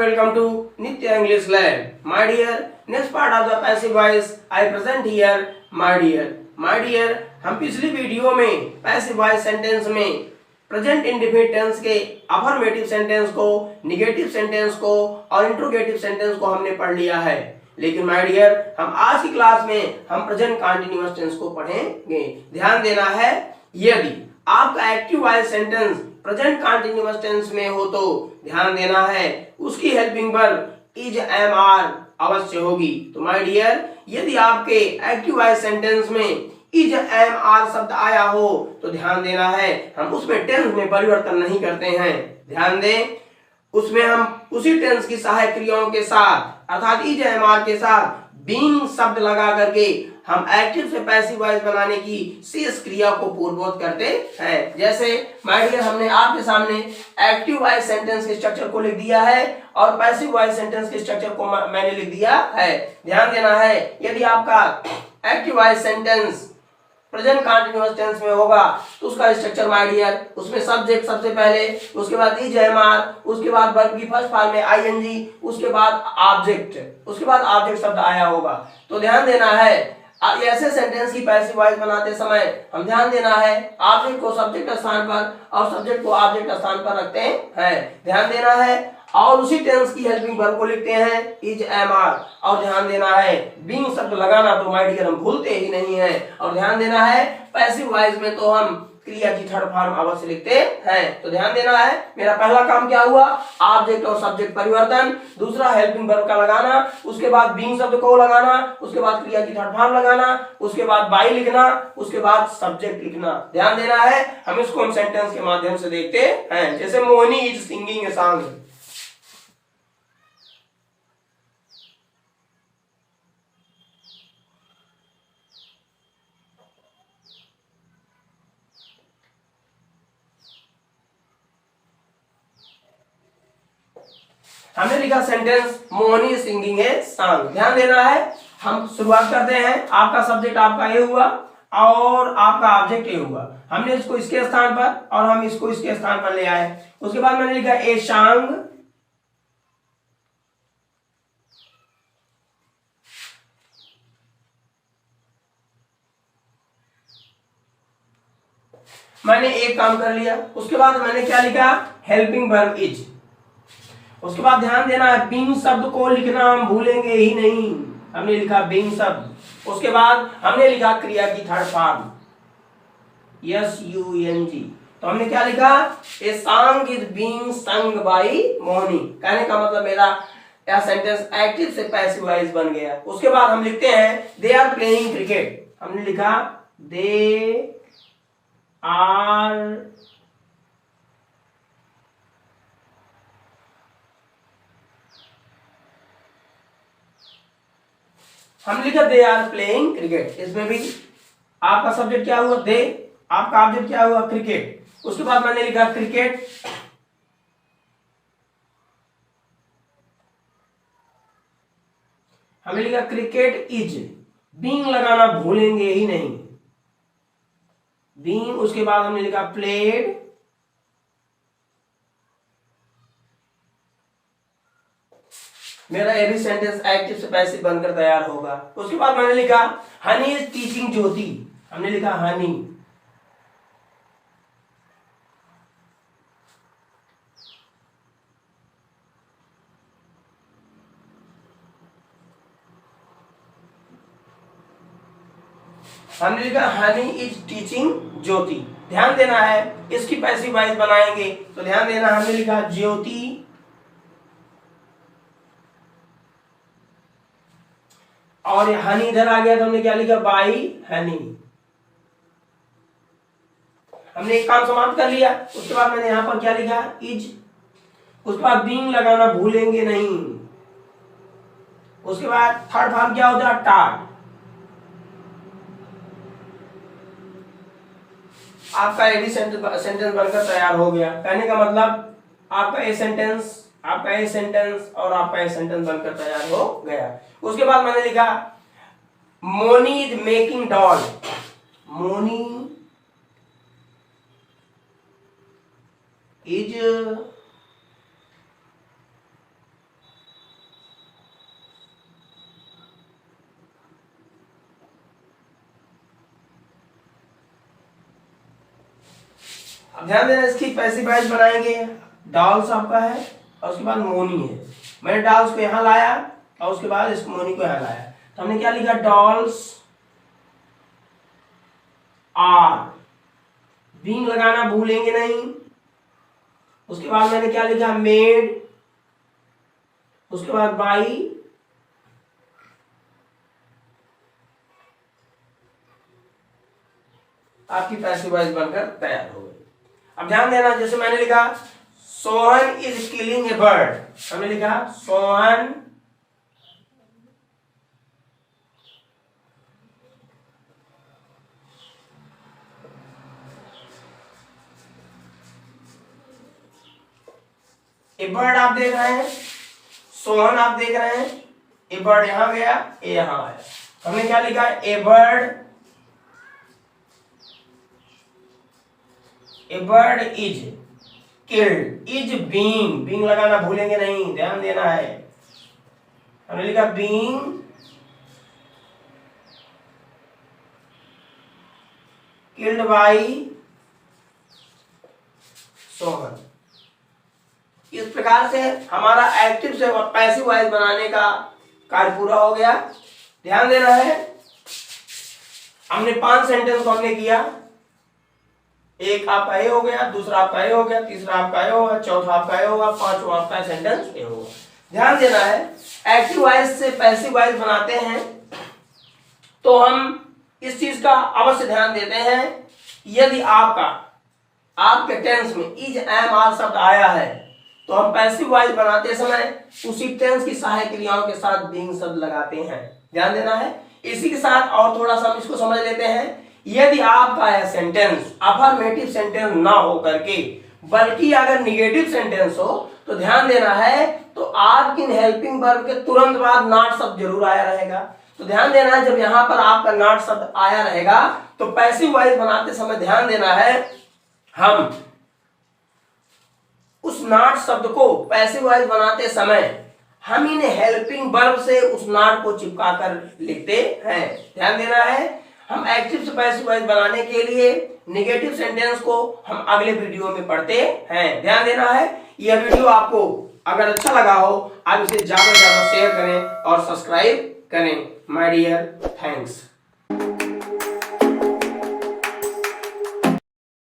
welcome to Nitya English Lab. My dear, next part of the passive voice I present here, my dear. My dear, हम पिछली video में passive voice sentence में present indefinite tense के affirmative sentence को, negative sentence को और interrogative sentence को हमने पढ़ लिया है। लेकिन माय डियर, हम आज की क्लास में हम प्रेजेंट कंटीन्यूअस टेंस को पढ़ेंगे। ध्यान देना है, यदि आपका active voice sentence present continuous tense में हो तो ध्यान देना है उसकी helping verb is, am, are अवश्य होगी। तो माय डियर, यदि आपके एक्टिव वॉइस सेंटेंस में इज, एम, आर शब्द आया हो तो ध्यान देना है हम उसमें टेंस में परिवर्तन नहीं करते हैं। ध्यान दें, उसमें हम उसी टेंस की सहायक क्रियाओं के साथ अर्थात इज, एम, आर के साथ बीइंग शब्द लगा करके हम एक्टिव से पैसिव वॉइस बनाने की शेष क्रिया को पूर्ववत करते हैं। जैसे माय डियर, हमने आपके सामने एक्टिव वॉइस सेंटेंस के स्ट्रक्चर को लिख दिया है और पैसिव वॉइस सेंटेंस के स्ट्रक्चर को मैंने लिख दिया है। ध्यान देना है, यदि आपका active voice sentence present continuous tense में होगा तो उसका स्ट्रक्चर माय डियर, उसमें सब्जेक्ट सबसे पहले, उसके बाद इज, एम, आर, उसके बाद वर्ब की फर्स्ट फॉर्म में आईएनजी, उसके बाद ऑब्जेक्ट शब्द आया होगा। तो ध्यान देना है, ऐसे सेंटेंस की पैसिव वॉइस बनाते समय हम ध्यान देना है ऑब्जेक्ट को सब्जेक्ट स्थान पर और सब्जेक्ट को ऑब्जेक्ट स्थान पर रखते हैं। ध्यान देना है और उसी टेंस की हेल्पिंग वर्ब को लिखते हैं इज, एम, आर। और ध्यान देना है बीइंग शब्द लगाना तो माय डियर हम भूलते ही नहीं है। और ध्यान देना है पैसिव वॉइस में तो हम क्रिया की थर्ड फॉर्म अवश्य लिखते हैं। तो ध्यान देना है, मेरा पहला काम क्या हुआ, ऑब्जेक्ट और सब्जेक्ट परिवर्तन, दूसरा हेल्पिंग वर्ब का लगाना, उसके बाद बीइंग शब्द को लगाना, उसके बाद क्रिया की थर्ड फॉर्म लगाना, उसके बाद बाई लिखना, उसके बाद सब्जेक्ट लिखना। ध्यान देना है, हम इसको हम सेंटेंस के माध्यम से देखते हैं। जैसे Mohini is singing a song. हमने लिखा sentence Mohini singing a song. ध्यान देना है, हम शुरुआत करते हैं, आपका सब्जेक्ट आपका ए हुआ और आपका ऑब्जेक्ट ए हुआ। हमने इसको इसके स्थान पर और हम इसको इसके स्थान पर ले आए। उसके बाद मैंने लिखा ए सॉन्ग, मैंने एक काम कर लिया। उसके बाद मैंने क्या लिखा, हेल्पिंग वर्ब इज। उसके बाद ध्यान देना है बीइंग शब्द को लिखना हम भूलेंगे ही नहीं, हमने लिखा बीइंग शब्द। उसके बाद हमने लिखा क्रिया की थर्ड फॉर्म SUNG। तो हमने क्या लिखा, a song is being sung by Mohini. कहने का मतलब मेरा यह सेंटेंस एक्टिव से पैसिव वॉइस बन गया। उसके बाद हम लिखते हैं दे आर प्लेइंग क्रिकेट। हमने लिखा दे आर हम लिखा दे आर प्लेइंग क्रिकेट। इसमें भी आपका सब्जेक्ट क्या हुआ, दे, आपका ऑब्जेक्ट क्या हुआ, क्रिकेट। उसके बाद मैंने लिखा क्रिकेट, हमने लिखा क्रिकेट इज, बीइंग लगाना भूलेंगे ही नहीं, बीइंग। उसके बाद हमने लिखा प्लेड, मेरा ये भी सेंटेंस एक्टिव से पैसिव बनकर तैयार होगा। उसके बाद मैंने लिखा हनी इज टीचिंग ज्योति। हमने लिखा हनी, हमने लिखा हनी इज टीचिंग ज्योति। ध्यान देना है, इसकी पैसिव वॉइस बनाएंगे तो ध्यान देना, हमने लिखा ज्योति और हनी इधर आ गया तो हमने क्या लिखा, बाई हनी। हमने एक काम समाप्त कर लिया। उसके बाद मैंने यहां पर क्या लिखा, इज। उसके बाद बीइंग लगाना भूलेंगे नहीं। उसके बाद थर्ड फॉर्म क्या होता है, टाट। आपका ए सेंटेंस बनकर तैयार हो गया। कहने का मतलब आपका ए सेंटेंस, आपका ए सेंटेंस और आपका ए सेंटेंस बनकर तैयार हो गया। उसके बाद मैंने लिखा Moni is making doll. Moni is अब ध्यान देना, इसकी पैसिव वॉइस बनाएंगे। डॉल्स आपका है और उसके बाद मोनी है। मैंने डॉल्स को यहाँ लाया और उसके बाद इस मोनी को यहाँ लाया, तो हमने क्या लिखा, डॉल्स आर, बीइंग लगाना भूलेंगे नहीं। उसके बाद मैंने क्या लिखा, मेड, उसके बाद बाई, आपकी पैसिव वॉइस बनकर तैयार हो गई। अब ध्यान देना, जैसे मैंने लिखा Sohan is killing A bird, हमने लिखा सोहन ए बर्ड, आप देख रहे हैं, सोहन आप देख रहे हैं, ए बर्ड यहां गया, ए यहां आया, हमने क्या लिखा, a bird is killed, is being, being लगाना भूलेंगे नहीं, ध्यान देना है। हमने लिखा बीइंग किल्ड बाई सोहन। इस प्रकार से हमारा एक्टिव से पैसिव वॉइस बनाने का कार्य पूरा हो गया। ध्यान देना है, हमने 5 सेंटेंस को हमने किया, एक आपका ए हो गया, दूसरा आपका ए हो गया, तीसरा आपका ए होगा, चौथा आपका ए होगा, पांचवा आपका सेंटेंस ए होगा। ध्यान देना है, एक्टिव वॉइस से पैसिव वॉइस बनाते हैं तो हम इस चीज का अवश्य ध्यान देते हैं, यदि आपके टेंस में इज, एम, आर शब्द आया है तो हम पैसिव वॉइस बनाते समय उसी टेंस की सहायक क्रियाओं के साथ बीइंग शब्द लगाते हैं। ध्यान देना है। इसी के साथ और थोड़ा सा हम इसको समझ लेते हैं। यदि आपका यह सेंटेंस अफर्मेटिव सेंटेंस ना हो करके बल्कि अगर निगेटिव सेंटेंस हो तो ध्यान देना है, तो आपकी हेल्पिंग वर्ब के तुरंत बाद नॉट शब्द जरूर आया रहेगा। तो ध्यान देना है, जब यहां पर आपका नॉट शब्द आया रहेगा तो पैसिव वॉइस बनाते समय ध्यान देना है, हम उस नॉट शब्द को पैसिव वॉइस बनाते समय हम इन्हें हेल्पिंग वर्ब से उस नॉट को चिपका कर लिखते हैं। ध्यान देना है, हम एक्टिव से पैसिव वॉइस बनाने के लिए नेगेटिव सेंटेंस को हम अगले वीडियो में पढ़ते हैं। ध्यान देना है। यह वीडियो आपको अगर अच्छा लगा हो आप इसे ज्यादा से ज्यादा शेयर करें और सब्सक्राइब करें। My dear, thanks.